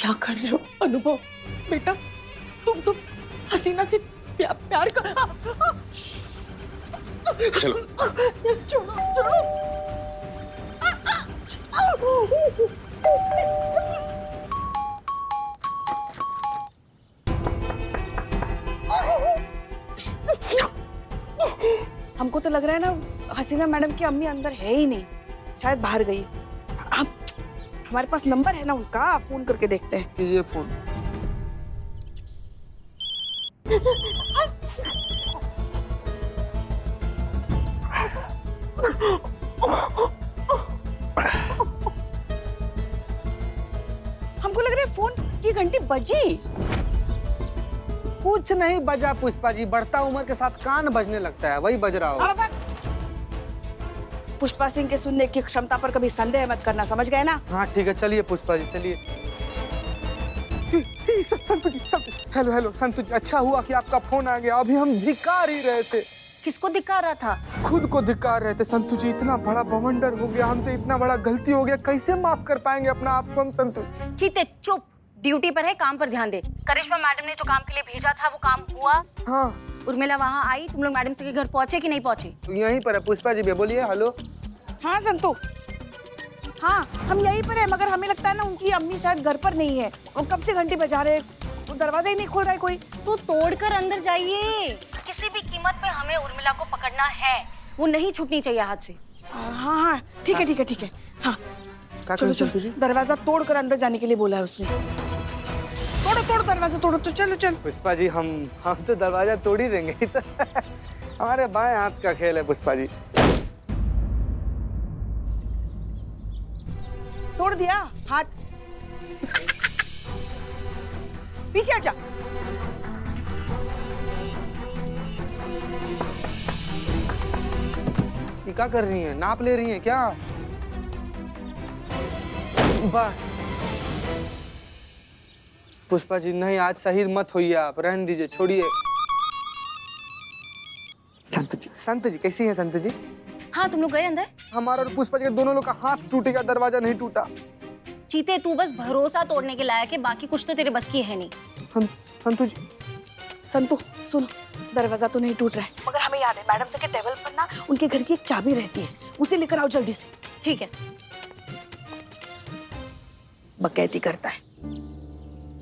क्या कर रहे हो अनुभव? बेटा तुम हसीना से प्यार कर। चलो छोड़ो छोड़ो। हमको तो लग रहा है ना हसीना मैडम की अम्मी अंदर है ही नहीं, शायद बाहर गई। हमारे पास नंबर है ना उनका, फोन करके देखते हैं। ये फोन हमको लग रहा है फोन की घंटी बजी। कुछ नहीं बजा पुष्पा जी, बढ़ता उम्र के साथ कान बजने लगता है, वही बज रहा होगा। पुष्पा सिंह के सुनने की क्षमता पर कभी संदेह मत करना, समझ गए ना? हाँ ठीक है, चलिए पुष्पा जी चलिए। संतु जी, हेलो हेलो संतु जी, अच्छा हुआ कि आपका फोन आ गया, अभी हम धिक्कार ही रहे थे। किसको धिक्कार रहा था? खुद को धिक्कार रहे थे संतु जी, इतना बड़ा बवंडर हो गया हमसे, इतना बड़ा गलती हो गया, कैसे माफ कर पाएंगे अपना आप को हम संतु? चीते चुप, ड्यूटी पर है, काम पर ध्यान दे। करिश्मा मैडम ने जो काम के लिए भेजा था वो काम हुआ। हाँ उर्मिला वहाँ आई, तुम लोग मैडम से के घर पहुंचे कि नहीं पहुंचे? तो यहीं पर है पुष्पा जी, बोलिए हेलो। हाँ संतु, हाँ हम यहीं पर है, मगर हमें लगता है ना उनकी अम्मी शायद घर पर नहीं है। और कब से घंटी बजा रहे, तो दरवाजा ही नहीं खोल रहा है कोई। तो तोड़कर अंदर जाइए, किसी भी कीमत पे हमें उर्मिला को पकड़ना है, वो नहीं छूटनी चाहिए हाथ से। हाँ हाँ ठीक है ठीक है ठीक है। हाँ चलो चलो, दरवाजा तोड़कर अंदर जाने के लिए बोला है उसने। तोड़ो तोड़ो दरवाजा तोड़ो, तो चलो चलो। पुष्पा जी हम तो दरवाजा तोड़ ही देंगे। तो हमारे बाएं हाथ का खेल है पुष्पा जी। तोड़ दिया हाथ। पीछे आ जा। ये क्या कर रही हैं? नाप ले रही हैं क्या? बस पुष्पा जी नहीं, आज शहीद मत होइए आप, रहने दीजिए, छोड़िए। संत जी कैसी हैं संत जी? हाँ तुम लोग गए अंदर? हमारा और पुष्पा जी दोनों लोग का हाथ टूटेगा, दरवाजा नहीं टूटा। चीते तू बस भरोसा तोड़ने के लायक है, बाकी कुछ तो तेरे बस की है नहीं। संतु जी, संतु सुनो, दरवाजा तो नहीं टूट रहा है, मगर हमें याद है मैडम से के टेबल पर ना उनके घर की एक चाबी रहती है, उसे लेकर आओ जल्दी से। ठीक है। बकैती करता है।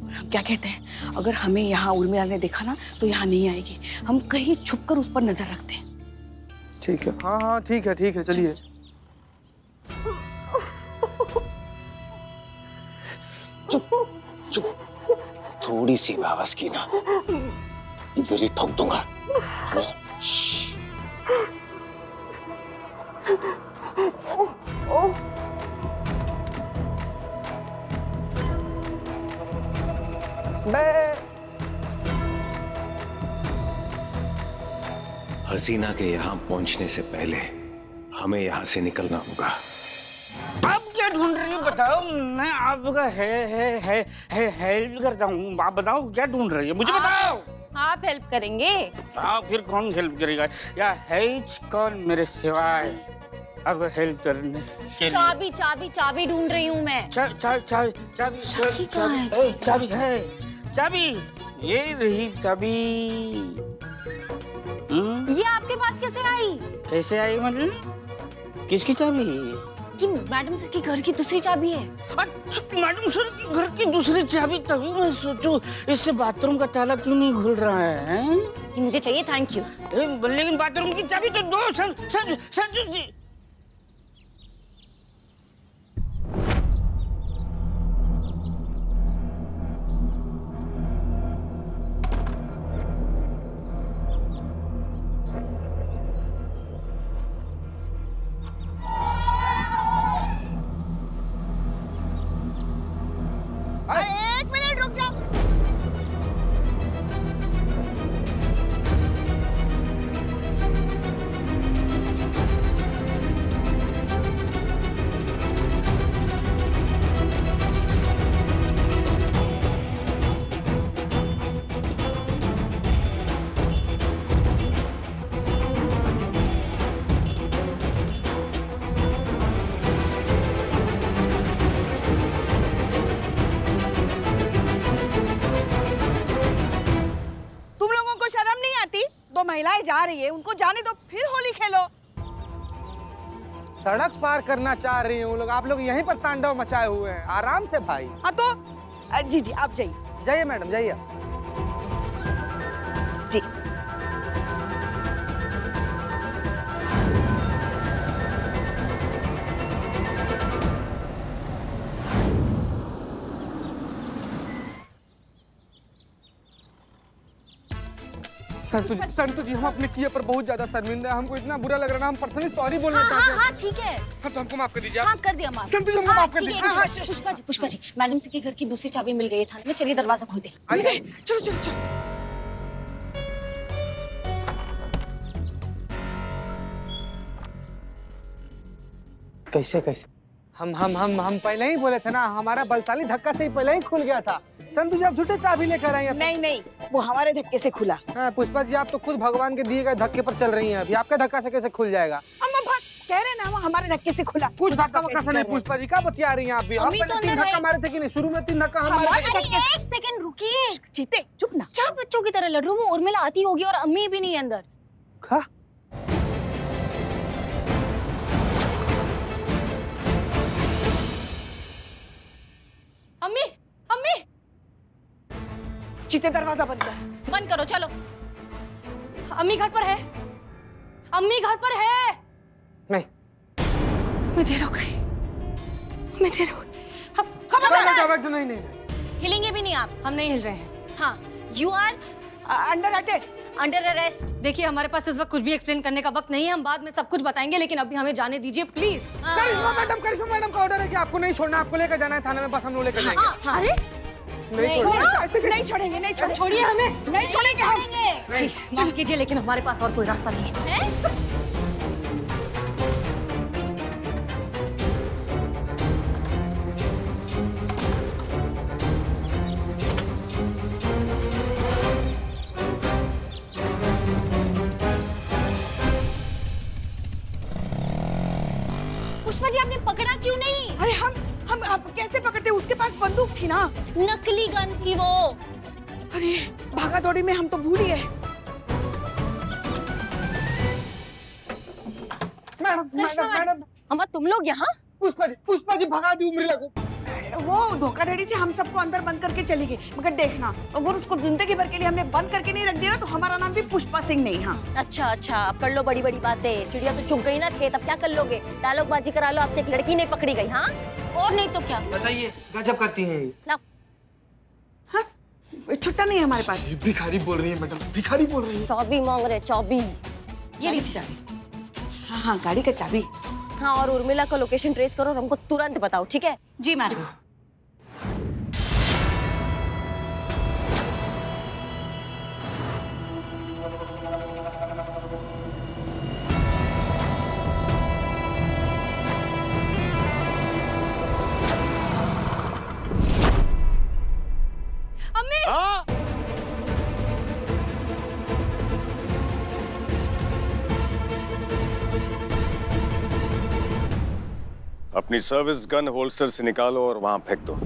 और हम क्या कहते हैं, अगर हमें यहाँ उर्मिला ने देखा ना तो यहाँ नहीं आएगी, हम कहीं छुपकर उस पर नजर रखते हैं। ठीक है। हाँ हाँ ठीक है चलिए। चुप, थोड़ी सी आवाज की ना इधर ही ठोक दूंगा। हसीना के यहाँ पहुंचने से पहले हमें यहाँ से निकलना होगा। आप क्या ढूंढ रही हो बताओ, मैं आपका हेल्प करता हूँ। आप बताओ क्या ढूंढ रही है, मुझे बताओ। आप हेल्प करेंगे? आप फिर कौन हेल्प करेगा, या है कौन मेरे सिवाय आपको हेल्प करने के लिए? चाबी चाबी चाबी ढूंढ रही हूँ मैं। चाबी है, चाबी ये रही चाबी। ये आपके पास कैसे आई? कैसे आई मतलब? किसकी चाबी? ये मैडम सर के घर की दूसरी चाबी है। अच्छा, मैडम सर के घर की दूसरी चाबी, तभी मैं सोचूं इससे बाथरूम का ताला क्यों नहीं खुल रहा है? ये मुझे चाहिए, थैंक यू। लेकिन बाथरूम की चाबी तो दो संजू जी। एक मिनट रुक जाओ। महिलाएं जा रही है, उनको जाने दो, फिर होली खेलो। सड़क पार करना चाह रही हैं वो लोग, आप लोग यहीं पर तांडव मचाए हुए हैं। आराम से भाई। हाँ तो जी जी आप जाइए। जाइए मैडम जाइए। जी संतु जी हम अपने किए पर बहुत ज्यादा शर्मिंदा है, हमको इतना बुरा लग रहा है, हम पर्सनली सॉरी बोलना हाँ चाहते हाँ हैं। हाँ ठीक है। हाँ तो हमको माफ कर दीजिए। हाँ कर दिया माफ। संतु जी हमको माफ कर ठीक दीजिए। है। पुष्पा जी मैडम से के घर की दूसरी चाबी मिल गई है थाने में, चलिए दरवाजा खोल दे। आइए। चलो चलो चलो। कैसे कैसे हम पहले ही बोले थे ना, हमारा बलशाली धक्का से ही पहले ही खुल गया था। संतु जी आप झूठे चाबी लेकर आई हैं। नहीं नहीं, वो हमारे धक्के से खुला। हाँ, पुष्पा जी आप तो खुद भगवान के दिए गए धक्के पर चल रही हैं, अभी आपका धक्का से कैसे खुल जाएगा? अम्मा बात कह रहे ना, वो हमारे धक्के से खुला। कुछ धक्का वक्का से नहीं पुष्पा जी, क्या बतिया रही हैं आप भी? हम अम्मी तो पहले 3 अंदर धक्का है। मारे थे कि नहीं? शुरू में 3 धक्का हम मारे हमारे थे। धक्के से। एक सेकंड रुकिए। चीपे चुप ना। क्या बच्चों की तरह लड़ रही हूँ? वो उर्मिला आती होगी और अम्मी भी नहीं है अंदर। हाँ? अम्मी अम्मी चीते दरवाजा बंद कर। बंद करो चलो। अम्मी घर पर है, अम्मी घर पर है। नहीं मैं देर हो गई, मैं देर हो गई। नहीं नहीं हिलेंगे भी नहीं आप। हम नहीं हिल रहे हैं। हाँ you are under arrest. Under arrest. देखिए हमारे पास इस वक्त कुछ भी एक्सप्लेन करने का वक्त नहीं है, हम बाद में सब कुछ बताएंगे, लेकिन अभी हमें जाने दीजिए प्लीज। करिश्मा मैडम का ऑर्डर है कि आपको नहीं छोड़ना, आपको लेकर जाना है थाने में, बस हम लोग लेकर जाएंगे। अरे नहीं छोड़ना, ऐसे कैसे? नहीं छोड़ेंगे, नहीं छोड़ेंगे, छोड़िए हमें। नहीं छोड़ेंगे हम। ठीक है, माफ कीजिए लेकिन हमारे पास और कोई रास्ता नहीं है। पुष्पा जी आपने पकड़ा क्यों नहीं? अरे हम आप कैसे पकड़ते? उसके पास बंदूक थी ना। नकली गन थी वो। अरे भागा दौड़ी में हम तो भूल ही गए। मैडम अम्मा तुम लोग यहाँ? पुष्पा जी भगा दी उर्मिला को। वो धोखाधड़ी से हम सबको अंदर बंद करके चली गई, मगर देखना अगर उसको जिंदगी भर के लिए हमने बंद करके नहीं रख दिया ना, तो हमारा नाम भी पुष्पा सिंह नहीं। हाँ अच्छा अच्छा, अब कर लो बड़ी बड़ी बातें। चिड़िया तो चुग गई ना खेत, अब क्या कर लोगे? डायलॉग बाजी करा लो, आपसे एक लड़की नहीं पकड़ी गई। हाँ और नहीं तो क्या? बताइए गजब करती हैं ये। लाओ। हाँ छुट्टा नहीं है हमारे पास। भिखारी बोल रही है मैडम, भिखारी बोल रही है। चाबी मांग रहे, चाबी। ये लीजिए चाबी। हाँ हाँ गाड़ी का चाबी। हाँ और उर्मिला का लोकेशन ट्रेस करो और हमको तुरंत बताओ, ठीक है? जी मैडम। अम्मी अपनी सर्विस गन होल्स्टर से निकालो और वहां फेंक दो।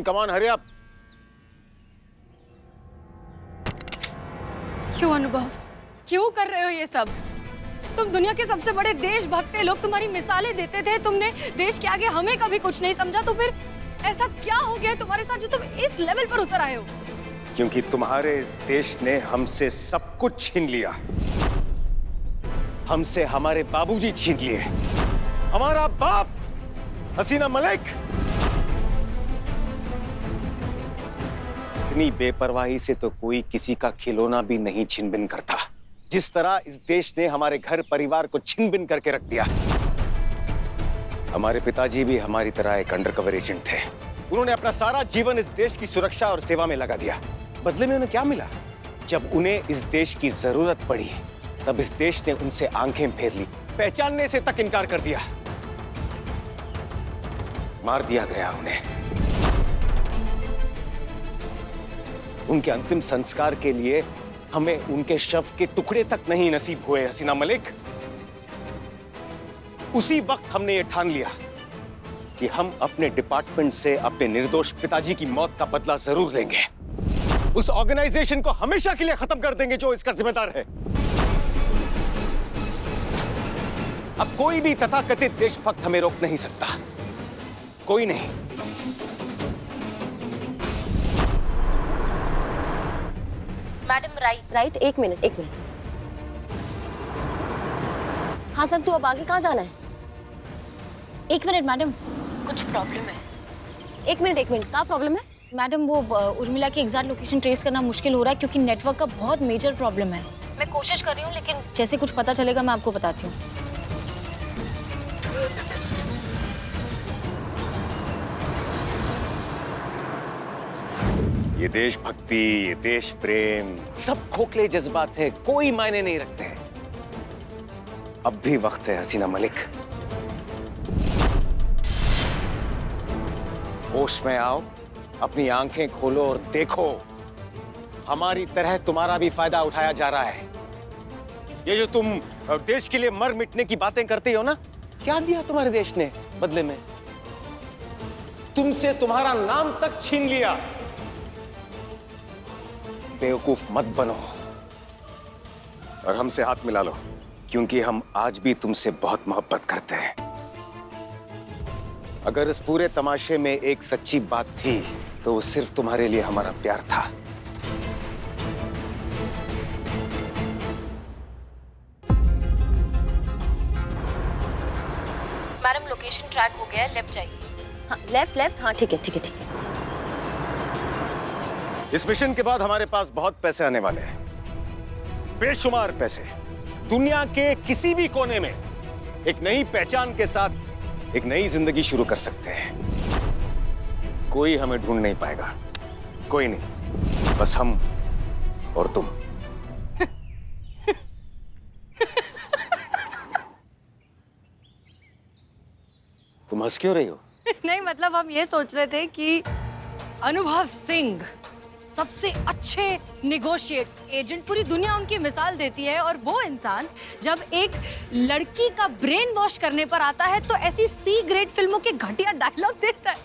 कमान हरी अप। क्यों अनुभव, क्यों कर रहे हो ये सब? तुम दुनिया के सबसे बड़े देशभक्त लोग, तुम्हारी मिसालें देते थे, तुमने देश के आगे हमें कभी कुछ नहीं समझा, तो फिर ऐसा क्या हो गया तुम्हारे साथ जो तुम इस लेवल पर उतर आए हो? क्योंकि तुम्हारे इस देश ने हमसे सब कुछ छीन लिया। हमसे हमारे बाबूजी छीन लिए, हमारा बाप हसीना मलिक। इतनी बेपरवाही से तो कोई किसी का खिलौना भी नहीं छिन भिन करता, जिस तरह इस देश ने हमारे घर परिवार को छिन भिन करके रख दिया। हमारे पिताजी भी हमारी तरह एक अंडरकवर एजेंट थे। उन्होंने अपना सारा जीवन इस देश की सुरक्षा और सेवा में लगा दिया। बदले में उन्हें क्या मिला? जब उन्हें इस देश की जरूरत पड़ी, तब इस देश ने उनसे आंखें फेर ली, पहचानने से तक इनकार कर दिया। मार दिया गया उन्हें। उनके अंतिम संस्कार के लिए हमें उनके शव के टुकड़े तक नहीं नसीब हुए हसीना मलिक। उसी वक्त हमने ये ठान लिया कि हम अपने डिपार्टमेंट से अपने निर्दोष पिताजी की मौत का बदला जरूर लेंगे। उस ऑर्गेनाइजेशन को हमेशा के लिए खत्म कर देंगे जो इसका जिम्मेदार है। अब कोई भी तथाकथित देशभक्त हमें रोक नहीं सकता, कोई नहीं। मैडम राइट, एक मिनट। हाँ सर, तू अब आगे कहाँ जाना है? एक मिनट मैडम, कुछ प्रॉब्लम है। एक मिनट, क्या प्रॉब्लम है? मैडम वो उर्मिला की एग्जैक्ट लोकेशन ट्रेस करना मुश्किल हो रहा है क्योंकि नेटवर्क का बहुत मेजर प्रॉब्लम है। मैं कोशिश कर रही हूँ, लेकिन जैसे कुछ पता चलेगा मैं आपको बताती हूँ। ये देशभक्ति, ये देश प्रेम सब खोखले जज्बात है, कोई मायने नहीं रखते हैं। अब भी वक्त है हसीना मलिक, होश में आओ, अपनी आंखें खोलो और देखो, हमारी तरह तुम्हारा भी फायदा उठाया जा रहा है। ये जो तुम देश के लिए मर मिटने की बातें करते हो ना, क्या दिया तुम्हारे देश ने बदले में? तुमसे तुम्हारा नाम तक छीन लिया। बेवकूफ मत बनो और हमसे हाथ मिला लो, क्योंकि हम आज भी तुमसे बहुत मोहब्बत करते हैं। अगर इस पूरे तमाशे में एक सच्ची बात थी तो वो सिर्फ तुम्हारे लिए हमारा प्यार था। मैडम लोकेशन ट्रैक हो गया है, लेफ्ट जाइए। हाँ, लेफ्ट। हाँ ठीक है। इस मिशन के बाद हमारे पास बहुत पैसे आने वाले हैं, बेशुमार पैसे। दुनिया के किसी भी कोने में एक नई पहचान के साथ एक नई जिंदगी शुरू कर सकते हैं। कोई हमें ढूंढ नहीं पाएगा, कोई नहीं, बस हम और तुम। तुम हंस क्यों रही हो? नहीं मतलब हम ये सोच रहे थे कि अनुभव सिंह सबसे अच्छे निगोशिएट एजेंट, पूरी दुनिया उनकी मिसाल देती है, और वो इंसान जब एक लड़की का ब्रेन वॉश करने पर आता है तो ऐसी सी ग्रेड फिल्मों के घटिया डायलॉग देता है।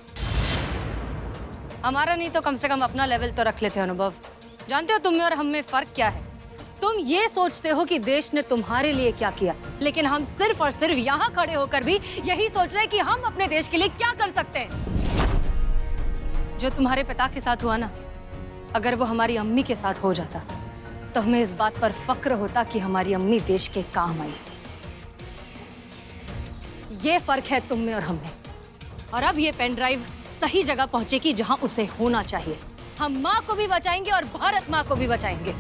हमारा नहीं तो कम से कम अपना लेवल तो रख लेते अनुभव। जानते हो तुम में और हम में फर्क क्या है? तुम ये सोचते हो कि देश ने तुम्हारे लिए क्या किया, लेकिन हम सिर्फ और सिर्फ यहाँ खड़े होकर भी यही सोच रहे हैं कि हम अपने देश के लिए क्या कर सकते हैं। जो तुम्हारे पिता के साथ हुआ ना, अगर वो हमारी अम्मी के साथ हो जाता तो हमें इस बात पर फक्र होता कि हमारी अम्मी देश के काम आई। ये फर्क है तुम में और हम में। और अब ये पेन ड्राइव सही जगह पहुंचेगी जहां उसे होना चाहिए। हम माँ को भी बचाएंगे और भारत माँ को भी बचाएंगे।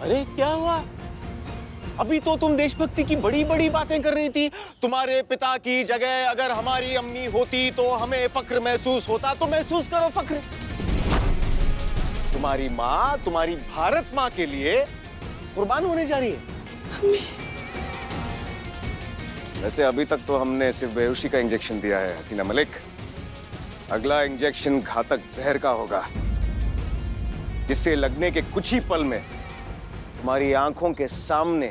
अरे क्या हुआ? अभी तो तुम देशभक्ति की बड़ी बड़ी बातें कर रही थी। तुम्हारे पिता की जगह अगर हमारी अम्मी होती तो हमें फक्र महसूस होता, तो महसूस करो फक्र। तुम्हारी माँ, तुम्हारी भारत माँ के लिए कुर्बान होने जा रही है। वैसे अभी तक तो हमने सिर्फ बेहोशी का इंजेक्शन दिया है हसीना मलिक। अगला इंजेक्शन घातक जहर का होगा, जिससे लगने के कुछ ही पल में तुम्हारी आंखों के सामने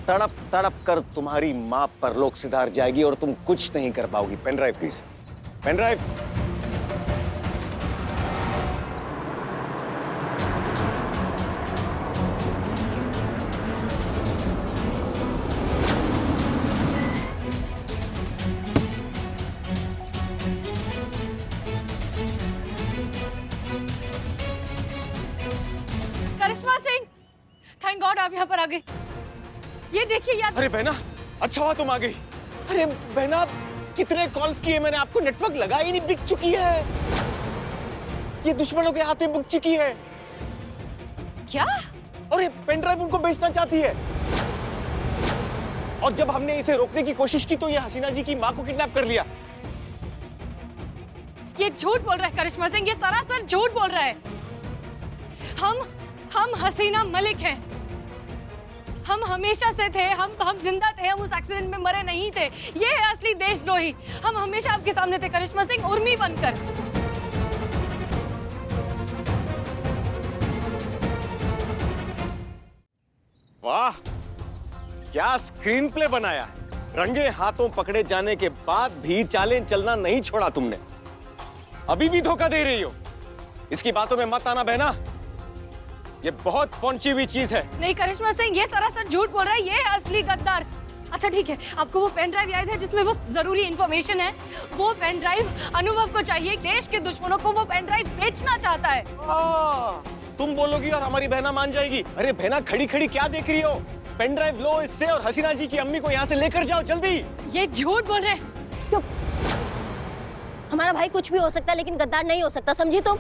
तड़प तड़प कर तुम्हारी मां परलोक सिधार जाएगी और तुम कुछ नहीं कर पाओगी। Pen drive please, pen drive. Karishma Singh, thank God आप यहाँ पर आ गए। ये देखिए यार। अरे बहना, अच्छा हुआ तुम आ गई। अरे बहना, कितने कॉल्स किए मैंने आपको, नेटवर्क लगा ही नहीं, बिक चुकी है। ये दुश्मनों के हाथ में बिक चुकी है। क्या? और ये पेन ड्राइव उनको बेचना चाहती है। और जब हमने इसे रोकने की कोशिश की तो ये हसीना जी की मां को किडनैप कर लिया। ये झूठ बोल रहा है करिश्मा सिंह, ये सरासर झूठ बोल रहा है। हम हसीना मलिक हैं। हम हमेशा से थे, हम जिंदा थे, हम उस एक्सीडेंट में मरे नहीं थे। ये है असली देशद्रोही। हम हमेशा आपके सामने थे करिश्मा सिंह, उर्मी बनकर। वाह, क्या स्क्रीन प्ले बनाया। रंगे हाथों पकड़े जाने के बाद भी चालें चलना नहीं छोड़ा तुमने। अभी भी धोखा दे रही हो। इसकी बातों में मत आना बहना, ये बहुत पहुंची हुई चीज है। नहीं करिश्मा सिंह, ये सरासर झूठ बोल रहा है। ये है असली गद्दार। अच्छा ठीक है, आपको वो पेन ड्राइव याद है जिसमें वो जरूरी इंफॉर्मेशन है? वो पेन ड्राइव अनुभव को चाहिए। देश के दुश्मनों को वो पेन ड्राइव बेचना चाहता है। तुम बोलोगी और हमारी बहना मान जाएगी। अरे बहना, खड़ी खड़ी क्या देख रही हो? पेन ड्राइव लो इससे और हसीना जी की अम्मी को यहाँ से लेकर जाओ जल्दी। ये झूठ बोल रहे हैं। चुप। हमारा भाई कुछ भी हो सकता है लेकिन गद्दार नहीं हो सकता, समझी तुम?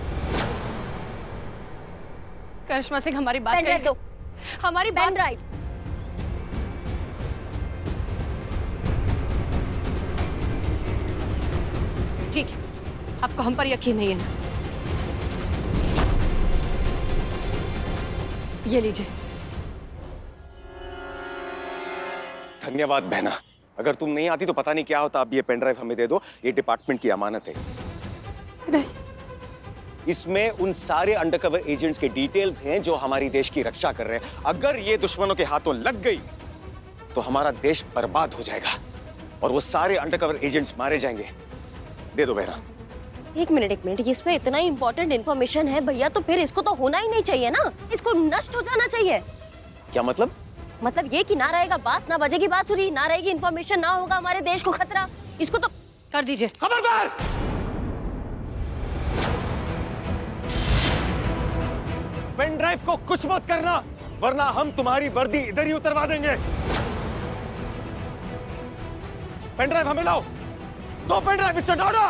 करिश्मा सिंह, हमारी बात पेन ड्राइव दो। हमारी पेन ड्राइव। ठीक है, आपको हम पर यकीन नहीं है ना? ये लीजिए। धन्यवाद बहना। अगर तुम नहीं आती तो पता नहीं क्या होता। अब ये पेन ड्राइव हमें दे दो, ये डिपार्टमेंट की अमानत है। नहीं, इसमें उन सारे अंडरकवर एजेंट्स के डिटेल्स हैं जो हमारी देश की रक्षा कर रहे हैं। अगर ये दुश्मनों के हाथों लग गई तो हमारा देश बर्बाद हो जाएगा और वो सारे अंडरकवर एजेंट्स मारे जाएंगे। दे दो बहना। एक मिनट, इसमें इतना इंपॉर्टेंट इन्फॉर्मेशन है भैया, तो फिर इसको तो होना ही नहीं चाहिए ना। इसको नष्ट हो जाना चाहिए। क्या मतलब? मतलब ये कि ना रहेगा बांस, ना बजेगी बांसुरी, ना रहेगी इन्फॉर्मेशन, ना होगा हमारे देश को खतरा। इसको तो कर दीजिए। खबरदार! पेन ड्राइव को कुछ मत करना, वरना हम तुम्हारी वर्दी इधर ही उतरवा देंगे। पेन ड्राइव हमें लाओ। दो पेन ड्राइव, इससे डरो।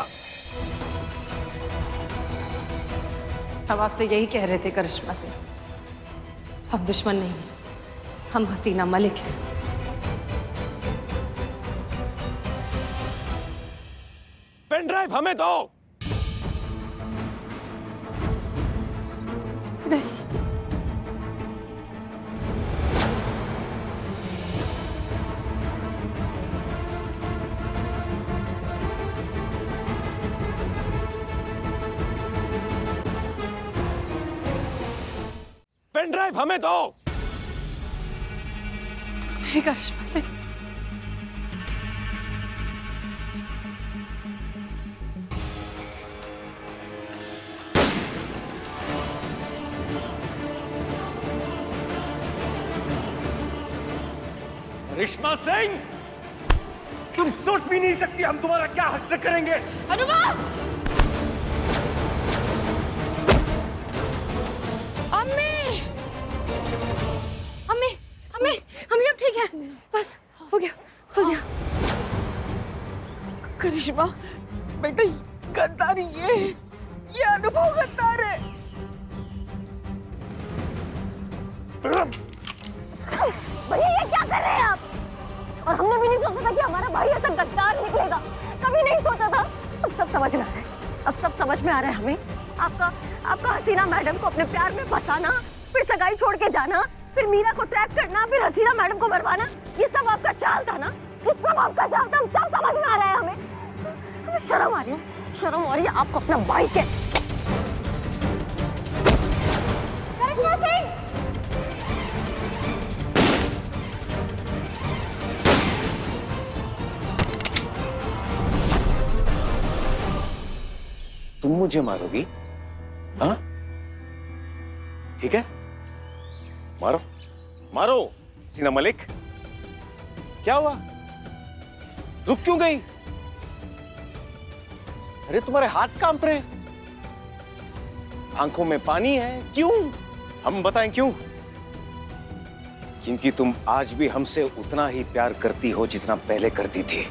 हम आपसे यही कह रहे थे करिश्मा सिंह, हम दुश्मन नहीं हैं, हम हसीना मलिक हैं। पेन ड्राइव हमें दो। नहीं, पेन ड्राइव हमें दो। करिश्मा सिंह, करिश्मा सिंह, तुम सोच भी नहीं सकती हम तुम्हारा क्या हश्र करेंगे। अनुभव! अम्मी! अम्मी! अम्मी! अम्मी अब ठीक है, बस हो गया, हो गया। करिश्मा बेटा, गद्दारी ये अनुभव गद्दार है। भैया ये क्या कर रहे हैं आप? और हमने भी नहीं सोचा था कि हमारा भाई ऐसा गद्दार निकलेगा। कभी नहीं सोचा था। अब सब समझ में आ रहा है, अब सब समझ में आ रहा है हमें। आपका हसीना मैडम को अपने प्यार में फंसाना, फिर सगाई छोड़ के जाना, फिर मीरा को ट्रैक करना, फिर हसीना मैडम को मरवाना, ये सब आपका चाल था ना? ये सब आपका चाल था, सब समझ में आ रहा है हमें शर्म आ रही है, शर्म आ रही है आपको अपना भाई के। करिश्मा सिंह! तुम मुझे मारोगी? हाँ? ठीक है, मारो मारो। सीना मलिक, क्या हुआ? रुक क्यों गई? अरे तुम्हारे हाथ कांप रहे हैं, आंखों में पानी है, क्यों? हम बताएं क्यों? क्योंकि तुम आज भी हमसे उतना ही प्यार करती हो जितना पहले करती थी।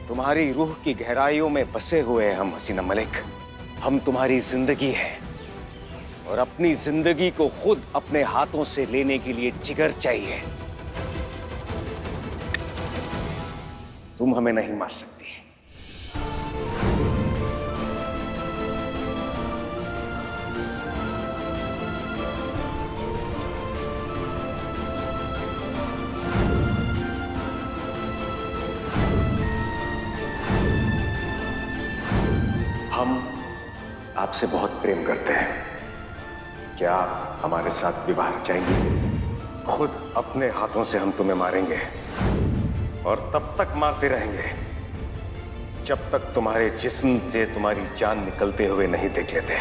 तुम्हारी रूह की गहराइयों में बसे हुए हैं हम हसीना मलिक। हम तुम्हारी जिंदगी है और अपनी जिंदगी को खुद अपने हाथों से लेने के लिए जिगर चाहिए। तुम हमें नहीं मार सकती। हम आपसे बहुत प्रेम करते हैं। क्या आप हमारे साथ विवाह रचाएंगे? खुद अपने हाथों से हम तुम्हें मारेंगे और तब तक मारते रहेंगे जब तक तुम्हारे जिस्म से तुम्हारी जान निकलते हुए नहीं देख लेते।